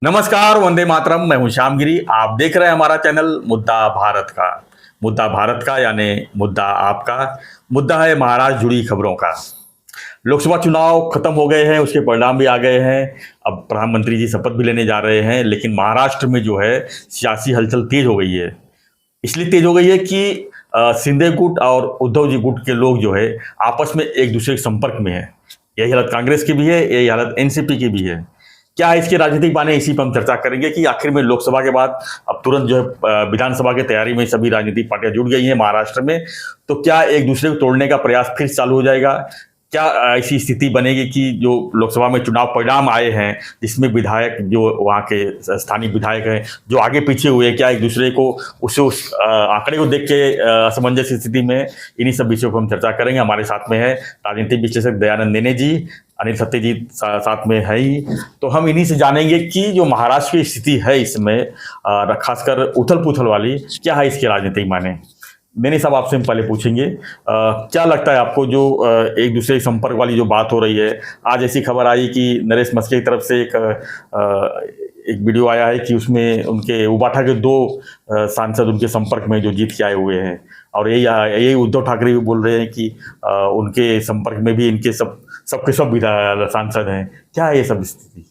नमस्कार, वंदे मातरम। मैं हूं श्यामगिरी। आप देख रहे हैं हमारा चैनल मुद्दा भारत का यानी मुद्दा आपका। मुद्दा है महाराष्ट्र जुड़ी खबरों का। लोकसभा चुनाव खत्म हो गए हैं, उसके परिणाम भी आ गए हैं। अब प्रधानमंत्री जी शपथ भी लेने जा रहे हैं, लेकिन महाराष्ट्र में जो है सियासी हलचल तेज हो गई है। इसलिए तेज हो गई है कि शिंदे गुट और उद्धव जी गुट के लोग जो है आपस में एक दूसरे के संपर्क में है। यही हालत कांग्रेस की भी है, यही हालत एनसीपी की भी है। क्या है इसके राजनीतिक माने, इसी पर हम चर्चा करेंगे कि आखिर में लोकसभा के बाद अब तुरंत जो है विधानसभा की तैयारी में सभी राजनीतिक पार्टियां जुट गई हैं महाराष्ट्र में। तो क्या एक दूसरे को तोड़ने का प्रयास फिर चालू हो जाएगा? क्या ऐसी स्थिति बनेगी कि जो लोकसभा में चुनाव परिणाम आए हैं, जिसमें विधायक जो वहाँ के स्थानीय विधायक हैं जो आगे पीछे हुए, क्या एक दूसरे को उस आंकड़े को देख के असमंजस स्थिति में? इन्हीं सब विषयों पर हम चर्चा करेंगे। हमारे साथ में है राजनीतिक विश्लेषक दयानंद नेने जी, अनिल सत्यजीत साथ में है ही। तो हम इन्हीं से जानेंगे कि जो महाराष्ट्र की स्थिति है इसमें खासकर उथल पुथल वाली, क्या है इसके राजनीतिक माने। मैंने सब आपसे हम पहले पूछेंगे, क्या लगता है आपको जो एक दूसरे के संपर्क वाली जो बात हो रही है? आज ऐसी खबर आई कि नरेश मस्के की तरफ से एक वीडियो आया है कि उसमें उनके उबाठा के दो सांसद उनके संपर्क में जो जीत के आए हुए हैं, और यही उद्धव ठाकरे भी बोल रहे हैं कि उनके संपर्क में भी इनके सबके सब सांसद हैं। क्या है ये सब स्थिति?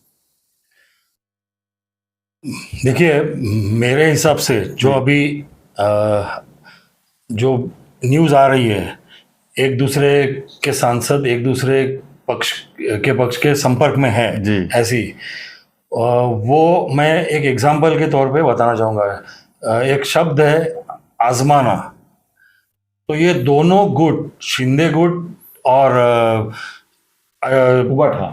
देखिए, मेरे हिसाब से जो अभी जो न्यूज़ आ रही है, एक दूसरे के सांसद एक दूसरे पक्ष के संपर्क में है जी। ऐसी, वो मैं एक एग्जांपल के तौर पे बताना चाहूँगा। एक शब्द है आजमाना। तो ये दोनों गुट, शिंदे गुट और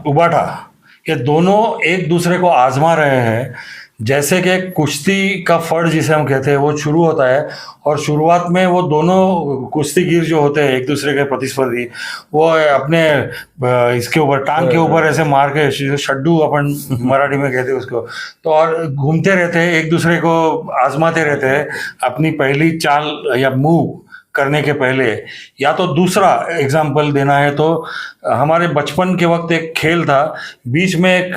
उबाठा, ये दोनों एक दूसरे को आजमा रहे हैं। जैसे कि कुश्ती का फड़ जिसे हम कहते हैं वो शुरू होता है, और शुरुआत में वो दोनों कुश्तीगीर जो होते हैं एक दूसरे के प्रतिस्पर्धी, वो अपने इसके ऊपर टांग के ऊपर ऐसे मार के, शड्डू अपन मराठी में कहते हैं उसको, तो और घूमते रहते हैं, एक दूसरे को आजमाते रहते हैं अपनी पहली चाल या मूव करने के पहले। या तो दूसरा एग्जाम्पल देना है तो हमारे बचपन के वक्त एक खेल था, बीच में एक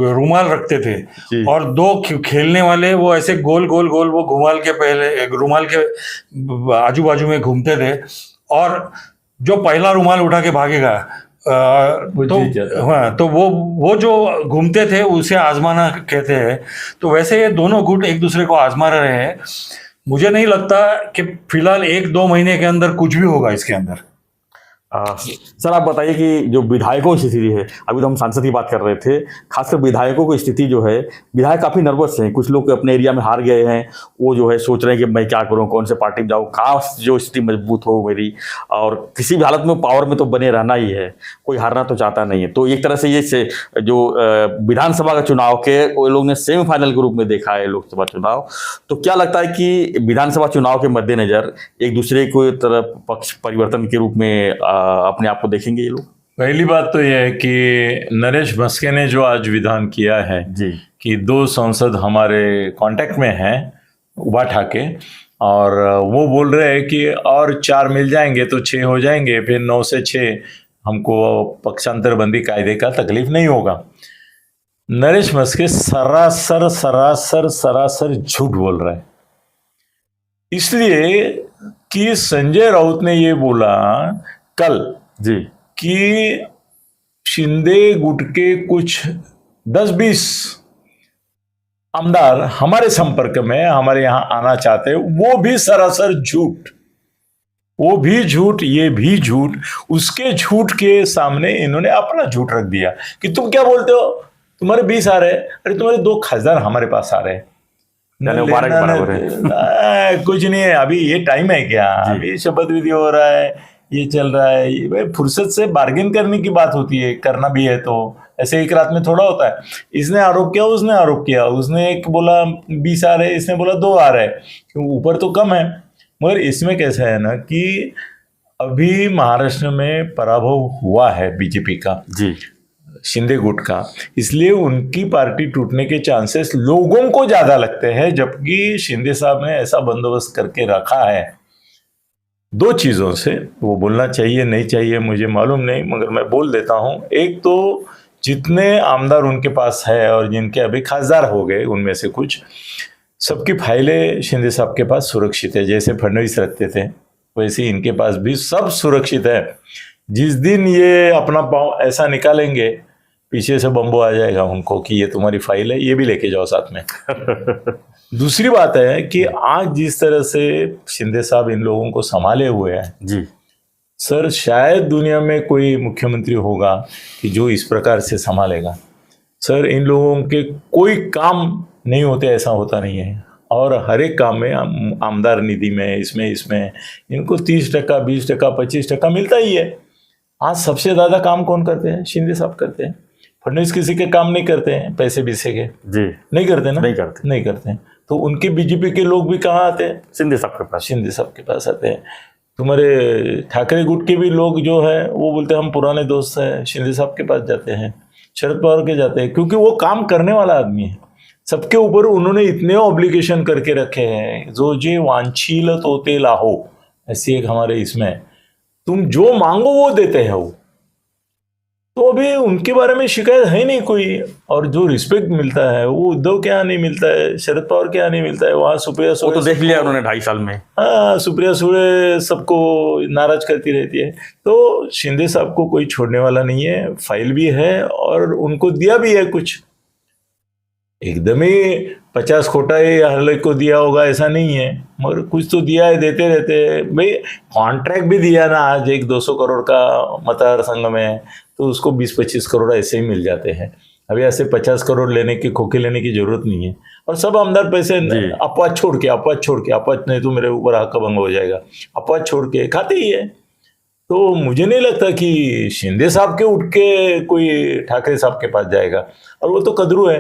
रुमाल रखते थे और दो खेलने वाले वो ऐसे गोल गोल गोल वो रुमाल के आजू बाजू में घूमते थे, और जो पहला रुमाल उठा के भागेगा तो वो जो घूमते थे उसे आजमाना कहते हैं। तो वैसे ये दोनों गुट एक दूसरे को आजमा रहे हैं। मुझे नहीं लगता कि फिलहाल 1-2 महीने के अंदर कुछ भी होगा इसके अंदर। सर आप बताइए कि जो विधायकों की स्थिति है, अभी तो हम सांसद की बात कर रहे थे, खासकर विधायकों की स्थिति जो है, विधायक काफ़ी नर्वस हैं। कुछ लोग अपने एरिया में हार गए हैं, वो जो है सोच रहे हैं कि मैं क्या करूं, कौन से पार्टी में जाऊं, कहाँ जो स्थिति मजबूत हो मेरी, और किसी भी हालत में पावर में तो बने रहना ही है, कोई हारना तो चाहता नहीं है। तो एक तरह से ये जो विधानसभा का चुनाव के वो लोग ने सेमीफाइनल के रूप में देखा है लोकसभा चुनाव। तो क्या लगता है कि विधानसभा चुनाव के मद्देनजर एक दूसरे को तरफ पक्ष परिवर्तन के रूप में अपने आप को देखेंगे ये लोग? पहली बात तो यह है कि नरेश मस्के ने जो आज विधान किया है जी कि 2 सांसद हमारे कांटेक्ट में हैं उबाठा के, और वो बोल रहे हैं कि और 4 मिल जाएंगे तो 6 हो जाएंगे, फिर 9 से 6 हमको पक्षांतर बंदी कायदे का तकलीफ नहीं होगा। नरेश मस्के सरासर सरासर सरासर झूठ बोल रहा है, इसलिए कि संजय राउत ने ये बोला कल जी कि शिंदे गुट के कुछ 10-20 आमदार हमारे संपर्क में हमारे यहां आना चाहते हैं, वो भी सरासर झूठ, वो भी झूठ, ये भी झूठ। उसके झूठ के सामने इन्होंने अपना झूठ रख दिया कि तुम क्या बोलते हो, तुम्हारे 20 आ रहे हैं, अरे तुम्हारे 2 खासदार हमारे पास आ रहे हैं, कुछ नहीं है। अभी ये टाइम है क्या? अभी शपथ विधि हो रहा है, ये चल रहा है, भाई फुर्सत से बार्गेन करने की बात होती है, करना भी है तो ऐसे एक रात में थोड़ा होता है। इसने आरोप किया, उसने आरोप किया, उसने एक बोला 20 आ रहे, इसने बोला 2 आ रहे, ऊपर तो कम है। मगर इसमें कैसा है ना कि अभी महाराष्ट्र में पराभव हुआ है बीजेपी का, जी शिंदे गुट का, इसलिए उनकी पार्टी टूटने के चांसेस लोगों को ज्यादा लगते हैं, जबकि शिंदे साहब ने ऐसा बंदोबस्त करके रखा है 2 चीजों से। वो बोलना चाहिए नहीं चाहिए मुझे मालूम नहीं, मगर मैं बोल देता हूं। एक तो जितने आमदार उनके पास है और जिनके अभी खासदार हो गए उनमें से कुछ, सबकी फाइलें शिंदे साहब के पास सुरक्षित है। जैसे फडणवीस रखते थे वैसे ही इनके पास भी सब सुरक्षित है। जिस दिन ये अपना पाँव ऐसा निकालेंगे पीछे से बम्बो आ जाएगा उनको कि ये तुम्हारी फाइल है, ये भी लेके जाओ साथ में। दूसरी बात है कि आज जिस तरह से शिंदे साहब इन लोगों को संभाले हुए हैं जी सर, शायद दुनिया में कोई मुख्यमंत्री होगा कि जो इस प्रकार से संभालेगा। सर इन लोगों के कोई काम नहीं होते, ऐसा होता नहीं है। और हर एक काम में आमदार निधि में इसमें इनको 30%, 20%, 25% मिलता ही है। आज सबसे ज़्यादा काम कौन करते हैं? शिंदे साहब करते हैं। फडणवीस किसी के काम नहीं करते हैं, पैसे बीसे के जी नहीं करते ना, नहीं करते हैं। तो उनके बीजेपी के लोग भी कहाँ आते हैं? शिंदे साहब के पास। शिंदे साहब के पास आते हैं। तुम्हारे ठाकरे गुट के भी लोग जो है वो बोलते हैं हम पुराने दोस्त हैं, शिंदे साहब के पास जाते हैं, शरद पवार के जाते हैं, क्योंकि वो काम करने वाला आदमी है। सबके ऊपर उन्होंने इतने ऑब्लिगेशन करके रखे हैं, जो जे वांछील तोते लाहो, ऐसी एक हमारे इसमें तुम जो मांगो वो देते हैं वो। तो अभी उनके बारे में शिकायत है नहीं कोई। और जो रिस्पेक्ट मिलता है वो उद्धव के यहाँ नहीं मिलता है, शरद पवार के यहाँ नहीं मिलता है। वहाँ सुप्रिया वो तो देख लिया उन्होंने 2.5 साल में। हाँ, सुप्रिया सुळे सबको नाराज करती रहती है। तो शिंदे साहब को कोई छोड़ने वाला नहीं है, फाइल भी है और उनको दिया भी है कुछ। एकदम ही 50 खोटा ही हर एक को दिया होगा ऐसा नहीं है, मगर कुछ तो दिया है, देते रहते हैं भाई। कॉन्ट्रैक्ट भी दिया ना आज 100-200 करोड़ का मतदार संघ में, तो उसको 20-25 करोड़ ऐसे ही मिल जाते हैं। अभी ऐसे 50 करोड़ लेने की, खोखे लेने की जरूरत नहीं है। और सब आमदार पैसे अपवाद छोड़ के अपवाद नहीं तो मेरे ऊपर हक भंग हो जाएगा, अपवाद छोड़ के खाते ही है। तो मुझे नहीं लगता कि शिंदे साहब के उठ के कोई ठाकरे साहब के पास जाएगा। और वो तो कदरू है,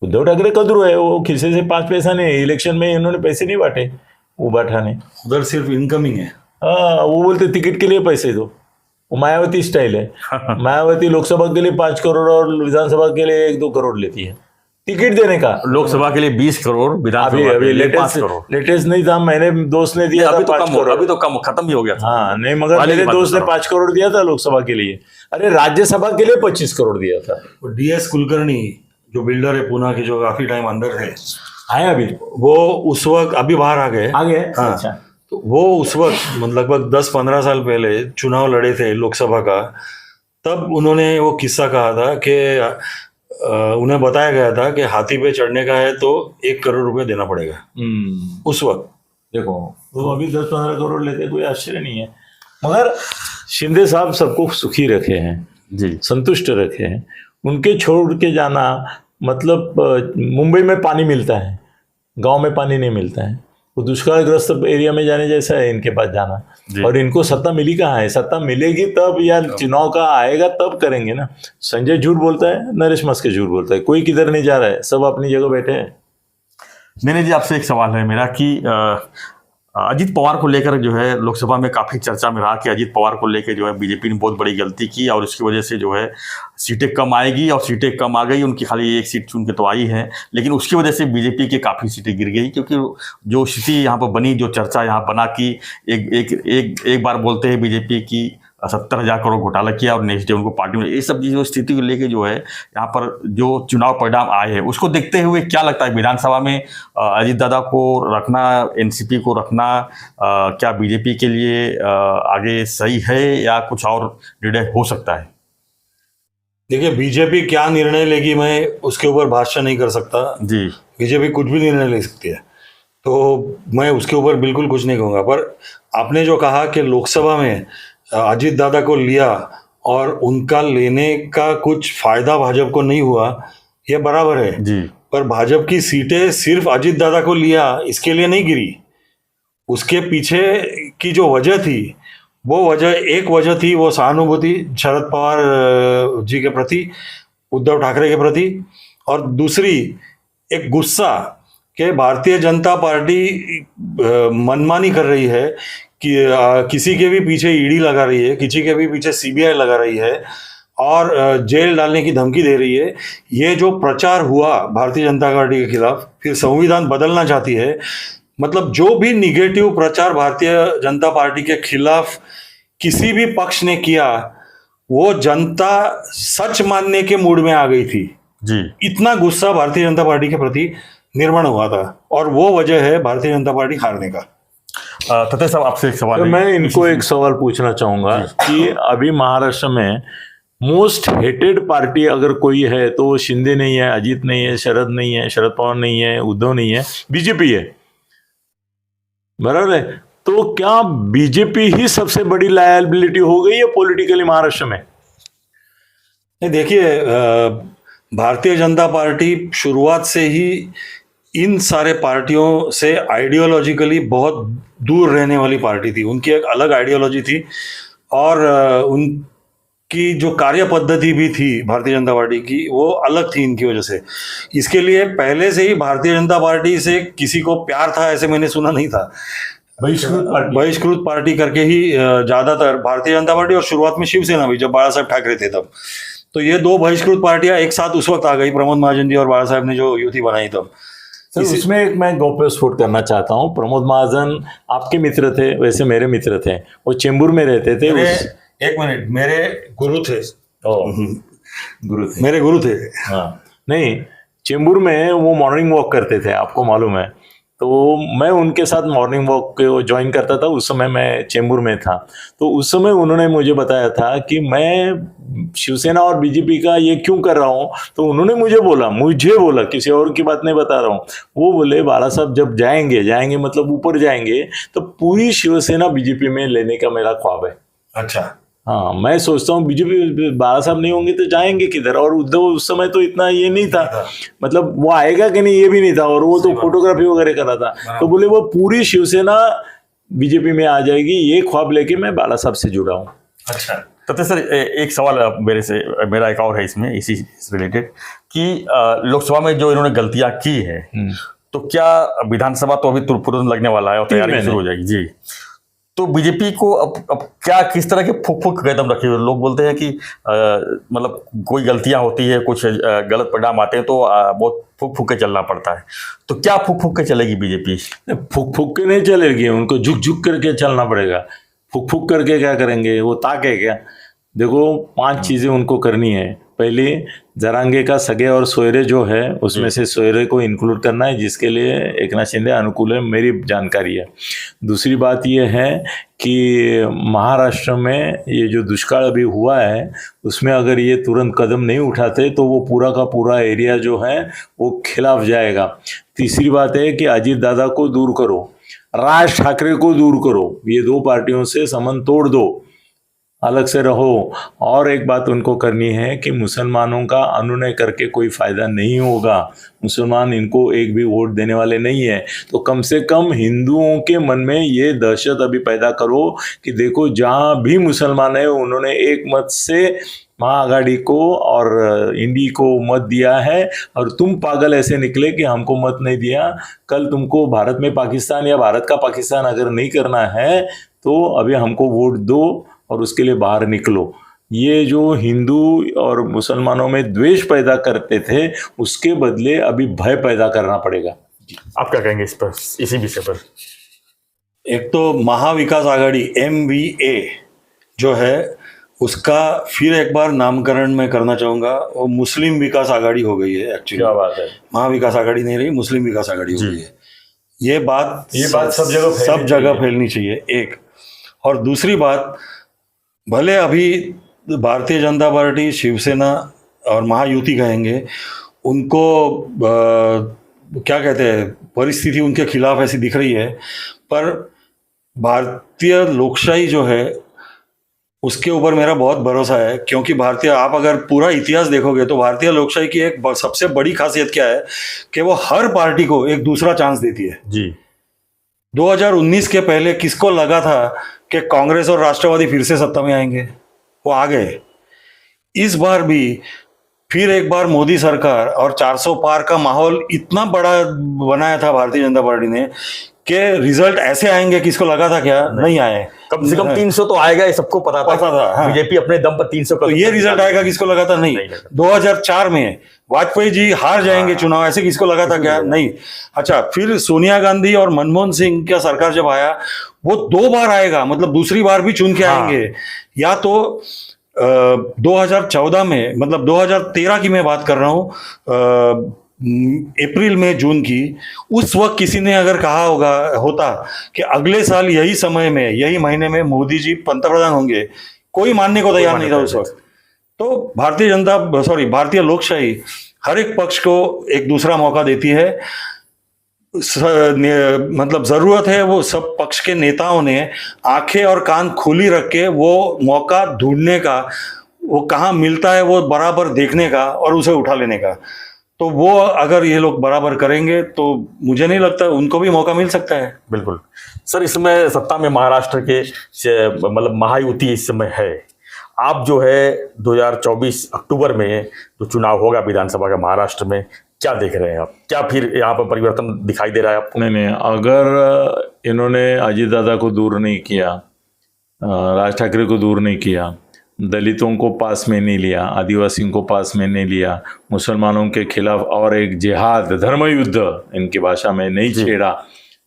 उद्धव ठाकरे कदरू है, वो खिसे से 5 पैसा नहीं। इलेक्शन में इन्होंने पैसे नहीं बांटे, वो बांटा नहीं, उधर सिर्फ इनकमिंग है। हाँ, वो बोलते टिकट के लिए पैसे दो, वो मायावती स्टाइल है। मायावती लोकसभा के लिए 5 करोड़ और विधानसभा के लिए 1-2 करोड़ लेती है टिकट देने का। लोकसभा के लिए 20 करोड़, विधानसभा अभी के लिए 5 करोड़। लेटेस्ट नहीं था, मैंने दोस्त ने दिया था 5 करोड़। अभी तो कम खत्म ही हो गया था। हाँ नहीं, मगर मेरे दोस्त ने 5 करोड़ दिया था लोकसभा के लिए। अरे राज्यसभा के लिए 25 करोड़ दिया था। DS कुलकर्णी जो बिल्डर है पूना के, जो काफी टाइम अंदर थे, आए अभी वो उस वक्त अभी बाहर आ गए। हाँ। अच्छा, तो वो उस वक्त लगभग 10-15 साल पहले चुनाव लड़े थे लोकसभा का। तब उन्होंने वो किस्सा कहा था कि उन्हें बताया गया था कि हाथी पे चढ़ने का है तो 1 करोड़ रुपए देना पड़ेगा उस वक्त। देखो वो अभी 10-15 करोड़ लेते, कोई आश्चर्य नहीं है। मगर शिंदे साहब सबको सुखी रखे हैं जी, संतुष्ट रखे हैं। उनके छोड़ के जाना मतलब मुंबई में पानी मिलता है, गांव में पानी नहीं मिलता है। वो दुष्कालग्रस्त एरिया में जाने जैसा है इनके पास जाना। और इनको सत्ता मिली कहाँ है? सत्ता मिलेगी तब, या चुनाव का आएगा तब करेंगे ना। संजय झूठ बोलता है, नरेश मस्के झूठ बोलता है, कोई किधर नहीं जा रहा है, सब अपनी जगह बैठे हैं। मैंने जी आपसे एक सवाल है मेरा कि अजीत पवार को लेकर जो है लोकसभा में काफ़ी चर्चा में रहा कि अजीत पवार को लेकर जो है बीजेपी ने बहुत बड़ी गलती की और उसकी वजह से जो है सीटें कम आएगी, और सीटें कम आ गई। उनकी खाली 1 सीट चुन के तो आई है, लेकिन उसकी वजह से बीजेपी की काफ़ी सीटें गिर गई। क्योंकि जो स्थिति यहाँ पर बनी, जो चर्चा यहाँ बना कि एक बार बोलते हैं बीजेपी की 70,000 करोड़ घोटाला किया और नेक्स्ट डे उनको पार्टी में, ये सब चीज़ों स्थिति को लेके जो है यहाँ पर जो चुनाव परिणाम आए हैं उसको देखते हुए क्या लगता है विधानसभा में अजीत दादा को रखना, एनसीपी को रखना क्या बीजेपी के लिए आगे सही है या कुछ और निर्णय हो सकता है? देखिए, बीजेपी क्या निर्णय लेगी मैं उसके ऊपर भाष्य नहीं कर सकता जी। बीजेपी कुछ भी निर्णय ले सकती है, तो मैं उसके ऊपर बिल्कुल कुछ नहीं कहूँगा। पर आपने जो कहा कि लोकसभा में अजीत दादा को लिया और उनका लेने का कुछ फायदा भाजपा को नहीं हुआ, ये बराबर है जी। पर भाजपा की सीटें सिर्फ अजीत दादा को लिया इसके लिए नहीं गिरी। उसके पीछे की जो वजह थी, एक वजह थी वो सहानुभूति शरद पवार जी के प्रति, उद्धव ठाकरे के प्रति, और दूसरी एक गुस्सा कि भारतीय जनता पार्टी मनमानी कर रही है कि किसी के भी पीछे ईडी लगा रही है, किसी के भी पीछे सीबीआई लगा रही है और जेल डालने की धमकी दे रही है। ये जो प्रचार हुआ भारतीय जनता पार्टी के खिलाफ, फिर संविधान बदलना चाहती है, मतलब जो भी निगेटिव प्रचार भारतीय जनता पार्टी के खिलाफ किसी भी पक्ष ने किया वो जनता सच मानने के मूड में आ गई थी। जी। इतना गुस्सा भारतीय जनता पार्टी के प्रति निर्माण हुआ था, और वो वजह है भारतीय जनता पार्टी हारने का। तते साहब, आपसे एक सवाल तो है। मैं इनको एक सवाल पूछना चाहूंगा कि अभी महाराष्ट्र में मोस्ट हेटेड पार्टी अगर कोई है तो वो शिंदे नहीं है, अजीत नहीं है, शरद नहीं है, शरद पवार नहीं है, उद्धव नहीं है, बीजेपी है, बराबर है। तो क्या बीजेपी ही सबसे बड़ी लायबिलिटी हो गई है पॉलिटिकली महाराष्ट्र में? नहीं, देखिए, भारतीय जनता पार्टी शुरुआत से ही इन सारे पार्टियों से आइडियोलॉजिकली बहुत दूर रहने वाली पार्टी थी। उनकी एक अलग आइडियोलॉजी थी, और उनकी जो कार्य पद्धति भी थी भारतीय जनता पार्टी की, वो अलग थी इनकी वजह से। इसके लिए पहले से ही भारतीय जनता पार्टी से किसी को प्यार था ऐसे मैंने सुना नहीं था। बहिष्कृत पार्टी करके ही ज्यादातर भारतीय जनता पार्टी, और शुरुआत में शिवसेना भी, जब बाला साहब ठाकरे थे तब। तो ये दो बहिष्कृत पार्टियां एक साथ उस वक्त आ गई, प्रमोद महाजन जी और बाला साहब ने जो युति बनाई तब। सर, इसमें एक मैं गौप्यस्फोट करना चाहता हूँ। प्रमोद महाजन आपके मित्र थे, वैसे मेरे मित्र थे, वो चेंबूर में रहते थे। एक मिनट, मेरे गुरु थे। गुरु थे, मेरे गुरु थे। हाँ, नहीं, चेंबूर में वो मॉर्निंग वॉक करते थे, आपको मालूम है। तो मैं उनके साथ मॉर्निंग वॉक ज्वाइन करता था, उस समय मैं चेंबूर में था। तो उस समय उन्होंने मुझे बताया था कि मैं शिवसेना और बीजेपी का ये क्यों कर रहा हूँ। तो उन्होंने मुझे बोला, किसी और की बात नहीं बता रहा हूँ। वो बोले, बाला साहब जब जाएंगे मतलब ऊपर जाएंगे, तो पूरी शिवसेना बीजेपी में लेने का मेरा ख्वाब है। अच्छा। हाँ, मैं सोचता हूँ बीजेपी, बाला साहब नहीं होंगे तो जाएंगे किधर। और उद्धव उस समय तो इतना ये नहीं था, मतलब वो आएगा कि नहीं ये भी नहीं था, और वो तो फोटोग्राफी वगैरह कर रहा था। तो बोले वो पूरी शिवसेना बीजेपी में आ जाएगी, ये ख्वाब लेके मैं बाला साहब से जुड़ा हूँ। अच्छा। तते सर, एक सवाल मेरा एक और है इसमें, इसी से रिलेटेड, कि लोकसभा में जो इन्होंने गलतियां की है, तो क्या विधानसभा तो अभी तुरंत लगने वाला है और तैयारी शुरू हो जाएगी जी, तो बीजेपी को अब क्या किस तरह के फूक कदम रखे हुए? लोग बोलते हैं कि मतलब कोई गलतियां होती है, कुछ गलत परिणाम आते हैं, तो बहुत फूक के चलना पड़ता है। तो क्या फूक के चलेगी बीजेपी? फूक के नहीं चलेगी, उनको झुक करके चलना पड़ेगा। फूक करके क्या करेंगे? वो ताके क्या? देखो, 5 चीजें उनको करनी है। पहले जरांगे का सगे और सोयरे जो है, उसमें से सोयरे को इंक्लूड करना है, जिसके लिए एकनाथ शिंदे अनुकूल है, मेरी जानकारी है। दूसरी बात ये है कि महाराष्ट्र में ये जो दुष्काल अभी हुआ है, उसमें अगर ये तुरंत कदम नहीं उठाते तो वो पूरा का पूरा एरिया जो है वो खिलाफ जाएगा। तीसरी बात है कि अजीत दादा को दूर करो, राज ठाकरे को दूर करो, ये 2 पार्टियों से संबंध तोड़ दो, अलग से रहो। और एक बात उनको करनी है कि मुसलमानों का अनुनय करके कोई फायदा नहीं होगा। मुसलमान इनको एक भी वोट देने वाले नहीं है। तो कम से कम हिंदुओं के मन में ये दहशत अभी पैदा करो कि देखो, जहाँ भी मुसलमान है उन्होंने एक मत से महाआघाड़ी को और इंडी को मत दिया है, और तुम पागल ऐसे निकले कि हमको मत नहीं दिया। कल तुमको भारत में पाकिस्तान या भारत का पाकिस्तान अगर नहीं करना है तो अभी हमको वोट दो और उसके लिए बाहर निकलो। ये जो हिंदू और मुसलमानों में द्वेष पैदा करते थे, उसके बदले अभी भय पैदा करना पड़ेगा। आप क्या कहेंगे इस पर, इसी विषय पर? एक तो महाविकास आघाड़ी MVA जो है, उसका फिर एक बार नामकरण मैं करना चाहूंगा। वो मुस्लिम विकास आघाड़ी हो गई है एक्चुअली। क्या बात है, महाविकास आघाड़ी नहीं रही, मुस्लिम विकास आघाड़ी हो गई है। ये बात सब जगह फैलनी चाहिए, एक। और दूसरी बात, भले अभी भारतीय जनता पार्टी, शिवसेना और महायुति कहेंगे, उनको क्या कहते हैं, परिस्थिति उनके खिलाफ ऐसी दिख रही है, पर भारतीय लोकशाही जो है उसके ऊपर मेरा बहुत भरोसा है। क्योंकि आप अगर पूरा इतिहास देखोगे तो भारतीय लोकशाही की एक सबसे बड़ी खासियत क्या है कि वो हर पार्टी को एक दूसरा चांस देती है जी। 2019 के पहले किसको लगा था कि कांग्रेस और राष्ट्रवादी फिर से सत्ता में आएंगे? वो आ गए। इस बार भी फिर एक बार मोदी सरकार और 400 पार का माहौल इतना बड़ा बनाया था भारतीय जनता पार्टी ने कि रिजल्ट ऐसे आएंगे, किसको लगा था क्या? नहीं आए। कम से कम 300 तो आएगा, ये सबको पता था। हाँ। बीजेपी अपने दम पर 300 तो ये रिजल्ट आएगा, किसको लगा था? नहीं। 2004 में वाजपेयी जी हार जाएंगे चुनाव, ऐसे किसको लगा था क्या? नहीं। अच्छा, फिर सोनिया गांधी और मनमोहन सिंह का सरकार जब आया, वो 2 बार आएगा, मतलब दूसरी बार भी चुन के आएंगे। या तो 2014 में, मतलब 2013 की मैं बात कर रहा हूँ, अप्रैल में, जून की, उस वक्त किसी ने अगर कहा होता कि अगले साल यही समय में, यही महीने में मोदी जी पंतप्रधान होंगे, कोई मानने को तैयार नहीं था उस वक्त। तो भारतीय लोकशाही हर एक पक्ष को एक दूसरा मौका देती है। मतलब जरूरत है वो सब पक्ष के नेताओं ने आंखें और कान खुली रख के वो मौका ढूंढने का, वो कहाँ मिलता है वो बराबर देखने का और उसे उठा लेने का। तो वो अगर ये लोग बराबर करेंगे तो मुझे नहीं लगता उनको भी मौका मिल सकता है। बिल्कुल सर, इसमें सत्ता में महाराष्ट्र के मतलब महायुति इस समय है। आप जो है 2024 अक्टूबर में जो चुनाव होगा विधानसभा का महाराष्ट्र में, क्या देख रहे हैं आप? क्या फिर यहाँ पर परिवर्तन दिखाई दे रहा है आपको? नहीं, अगर इन्होंने अजीत दादा को दूर नहीं किया, राज ठाकरे को दूर नहीं किया, दलितों को पास में नहीं लिया, आदिवासियों को पास में नहीं लिया, मुसलमानों के खिलाफ और एक जिहाद, धर्म युद्ध इनकी भाषा में नहीं छेड़ा,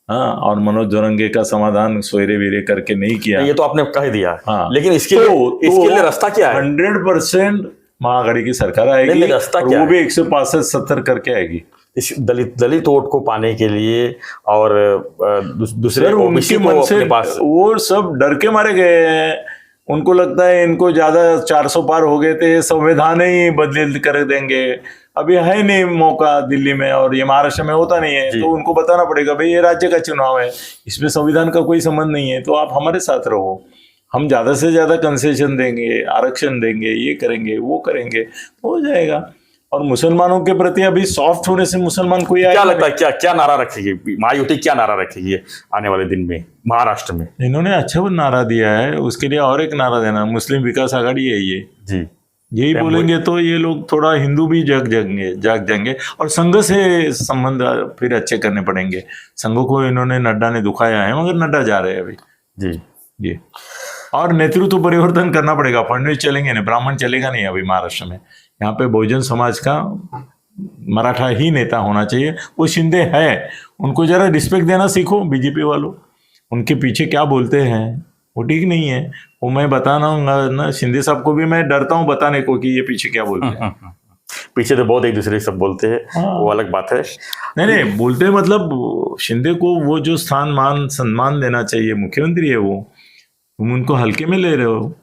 हाँ, और मनोज जोरंगे का समाधान सोयरे वीरे करके नहीं किया, ये तो आपने कह दिया। हाँ, लेकिन इसके लिए रास्ता क्या है? 100% महाआघाड़ी की सरकार आएगी, रास्ता और क्या वो है? भी 165-70 करके आएगी। इस दलित वोट को पाने के लिए और दूसरे उनके मन से वो सब डर के मारे गए हैं। उनको लगता है इनको ज्यादा 400 पार हो गए थे, संविधान ही बदल कर देंगे। अभी है नहीं मौका दिल्ली में, और ये महाराष्ट्र में होता नहीं है, तो उनको बताना पड़ेगा भाई ये राज्य का चुनाव है, इसमें संविधान का कोई संबंध नहीं है, तो आप हमारे साथ रहो, हम ज्यादा से ज्यादा कंसेशन देंगे, आरक्षण देंगे, ये करेंगे, वो करेंगे, हो जाएगा। और मुसलमानों के प्रति अभी सॉफ्ट होने से मुसलमान कोई क्या लगता है, क्या नारा रखेगी महायुति, क्या नारा रखेगी आने वाले दिन में महाराष्ट्र में? इन्होंने अच्छा नारा दिया है, उसके लिए और एक नारा देना, मुस्लिम विकास आघाड़ी है ये जी, यही बोलेंगे तो ये लोग थोड़ा हिंदू भी जाग जाएंगे। और संघ से संबंध फिर अच्छे करने पड़ेंगे। संघ को इन्होंने, नड्डा ने दुखाया है, मगर नड्डा जा रहे हैं अभी जी। और नेतृत्व परिवर्तन करना पड़ेगा, फडणवीस चलेंगे नहीं, ब्राह्मण चलेगा नहीं अभी महाराष्ट्र में। यहाँ पे बहुजन समाज का मराठा ही नेता होना चाहिए। वो शिंदे है, उनको जरा रिस्पेक्ट देना सीखो बीजेपी वालों, उनके पीछे क्या बोलते हैं वो ठीक नहीं है। वो मैं बताना ना, शिंदे साहब को भी मैं डरता हूँ बताने को कि ये पीछे क्या बोलते हैं। पीछे तो बहुत एक दूसरे सब बोलते हैं, वो अलग बात है। नहीं बोलते हैं, मतलब शिंदे को वो जो स्थान मान सम्मान देना चाहिए, मुख्यमंत्री है वो, तुम उनको हल्के में ले रहे हो।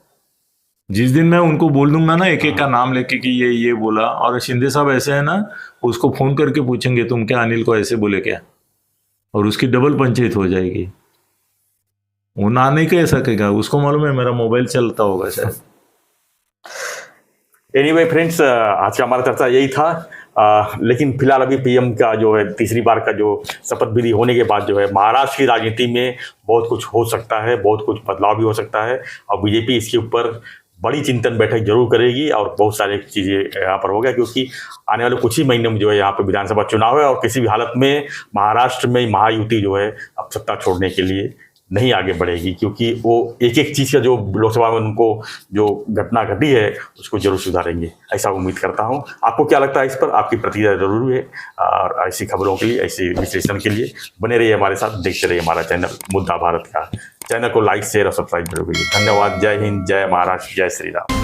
जिस दिन मैं उनको बोल दूंगा ना एक एक का नाम लेके कि ये बोला, और शिंदे साहब ऐसे है ना, उसको फोन करके पूछेंगे तुम क्या अनिल को ऐसे बोले क्या, और उसकी डबल पंचायत हो जाएगी। वो ना नहीं कह सकेगा, उसको मालूम है मेरा मोबाइल चलता होगा शायद। एनीवे फ्रेंड्स, आज का हमारा चर्चा यही था। लेकिन फिलहाल अभी पीएम का जो है तीसरी बार का जो शपथ विधि होने के बाद जो है महाराष्ट्र की राजनीति में बहुत कुछ हो सकता है, बहुत कुछ बदलाव भी हो सकता है, और बीजेपी इसके ऊपर बड़ी चिंतन बैठक जरूर करेगी और बहुत सारी चीज़ें यहाँ पर होगा, क्योंकि आने वाले कुछ ही महीने में जो है यहाँ पे विधानसभा चुनाव है, और किसी भी हालत में महाराष्ट्र में महायुति जो है अब सत्ता छोड़ने के लिए नहीं आगे बढ़ेगी, क्योंकि वो एक एक चीज़ का जो लोकसभा में उनको जो घटना घटी है उसको जरूर सुधारेंगे, ऐसा उम्मीद करता हूँ। आपको क्या लगता है इस पर? आपकी प्रतिक्रिया जरूर है, और ऐसी खबरों के लिए, ऐसे विश्लेषण के लिए बने रहिए हमारे साथ, देखते रहिए हमारा चैनल मुद्दा भारत का। चैनल को लाइक, शेयर और सब्सक्राइब जरूर करिए। धन्यवाद। जय हिंद, जय महाराष्ट्र, जय श्री राम।